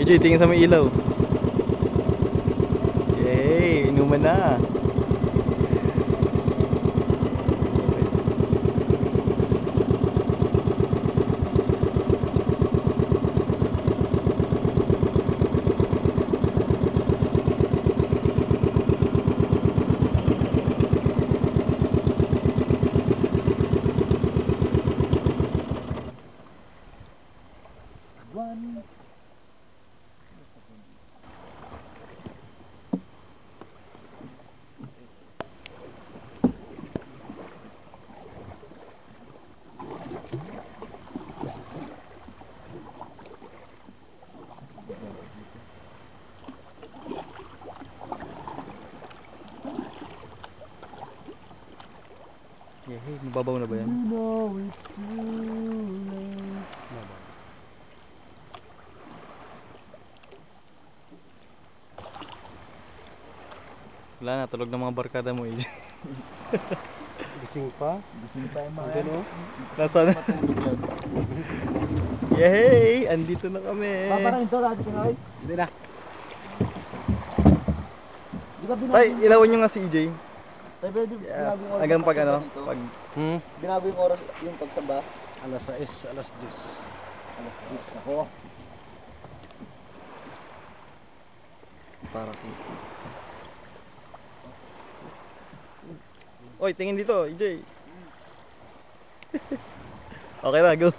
EJ, tingin sa may ilaw. Yay, inuman na. One. Yay, mababaw na ba yan? You know it's too late. Mababaw. Wala na, tulog ng mga barkada mo, EJ. Gising pa? Gising pa yung mga yan. Nasaan na? Yay! Andito na kami. Paparahin to, dati kinawin? Hindi na. Di ba Tay, ilawan nyo nga si EJ. Tay, pwede Yeah. binago yung oras Hanggang ng pag ano, pagsamba dito? pag... Binago yung oras yung pagsamba? Alas 6, alas 10. Alas 10. Ako. Para Oy, tingin dito, EJ. Okay na, go.